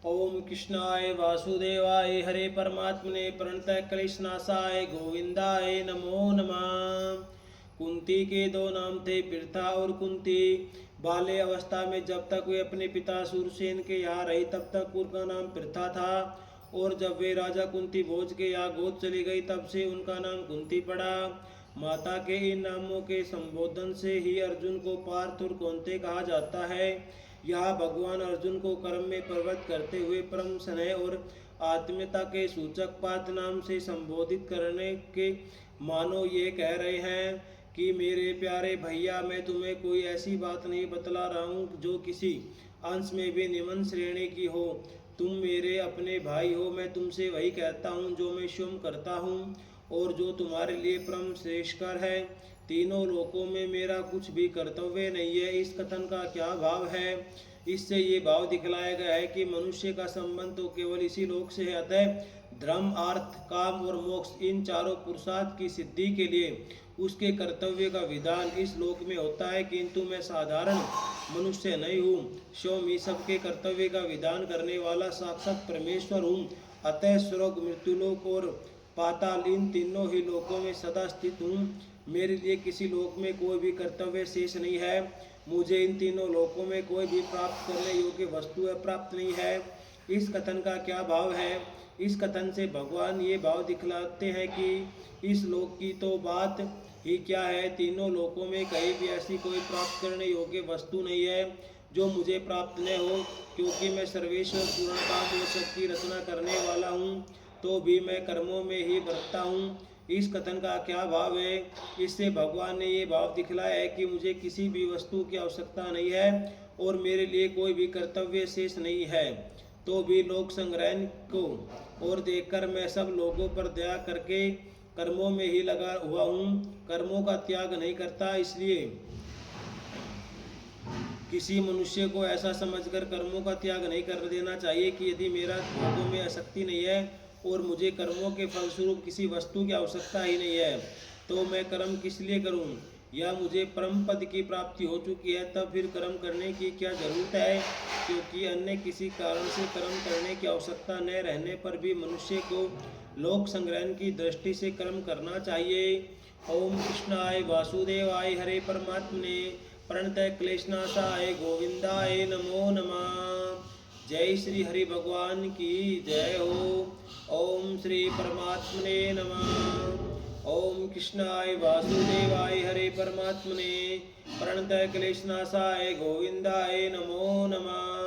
ओम कृष्णाय वासुदेवाय हरे परमात्मने प्रणतः क्लेशनाशाय गोविंदाय नमो नमः। कुंती के दो नाम थे, पृथा और कुंती। बाल्य अवस्था में जब तक वे अपने पिता सूरसेन के यहाँ रही तब तक उनका नाम पृथा था, और जब वे राजा कुंती भोज के यहाँ गोद चली गई तब से उनका नाम कुंती पड़ा। माता के इन नामों के संबोधन से ही अर्जुन को पार्थ और कौन्ते कहा जाता है। यहाँ भगवान अर्जुन को कर्म में प्रवृत्त करते हुए परम स्नेह और आत्मीयता के सूचक पार्थ नाम से संबोधित करने के मानो ये कह रहे हैं कि मेरे प्यारे भैया, मैं तुम्हें कोई ऐसी बात नहीं बतला रहा हूँ जो किसी अंश में भी निम्न श्रेणी की हो। तुम मेरे अपने भाई हो। मैं तुमसे वही कहता हूँ जो मैं स्वयं करता हूँ और जो तुम्हारे लिए परम श्रेष्ठकर है। तीनों लोकों में मेरा कुछ भी कर्तव्य नहीं है। इस कथन का क्या भाव है? इससे ये भाव दिखलाया गया है कि मनुष्य का संबंध तो केवल इसी लोक से है। अतः धर्म, अर्थ, काम और मोक्ष, इन चारों पुरुषार्थ की सिद्धि के लिए उसके कर्तव्य का विधान इस लोक में होता है। किंतु मैं साधारण मनुष्य नहीं हूँ, स्वयं ही सबके कर्तव्य का विधान करने वाला साक्षात परमेश्वर हूँ। अतः स्वर्ग, मृत्युलोक और पाताल, इन तीनों ही लोकों में सदा स्थित हूँ। मेरे लिए किसी लोक में कोई भी कर्तव्य शेष नहीं है। मुझे इन तीनों लोकों में कोई भी प्राप्त करने योग्य वस्तु प्राप्त नहीं है। इस कथन का क्या भाव है? इस कथन से भगवान ये भाव दिखलाते हैं कि इस लोक की तो बात ही क्या है, तीनों लोकों में कहीं भी ऐसी कोई प्राप्त करने योग्य वस्तु नहीं है जो मुझे प्राप्त न हो, क्योंकि मैं सर्वेश्वर पूर्ण काम और सबकी रचना करने वाला हूँ, तो भी मैं कर्मों में ही बरतता हूँ। इस कथन का क्या भाव है? इससे भगवान ने ये भाव दिखलाया है कि मुझे किसी भी वस्तु की आवश्यकता नहीं है और मेरे लिए कोई भी कर्तव्य शेष नहीं है, तो भी लोक संग्रह को और देखकर मैं सब लोगों पर दया करके कर्मों में ही लगा हुआ हूँ, कर्मों का त्याग नहीं करता। इसलिए किसी मनुष्य को ऐसा समझकर कर्मों का त्याग नहीं कर देना चाहिए कि यदि मेरा लोगों में आसक्ति नहीं है और मुझे कर्मों के फलस्वरूप किसी वस्तु की आवश्यकता ही नहीं है, तो मैं कर्म किस लिए करूं? या मुझे परम पद की प्राप्ति हो चुकी है, तब फिर कर्म करने की क्या जरूरत है? क्योंकि अन्य किसी कारण से कर्म करने की आवश्यकता न रहने पर भी मनुष्य को लोक संग्रह की दृष्टि से कर्म करना चाहिए। ओम कृष्णाय वासुदेवाय हरे परमात्मने प्रणतः क्लेशनाशाय गोविंदाय नमो नमः। जय श्री हरि भगवान की जय हो। ओम श्री परमात्मने नमः। ओम कृष्णाय वासुदेवाय हरे परमात्मने प्रणतः क्लेशनाशाय गोविंदाय नमो नमः।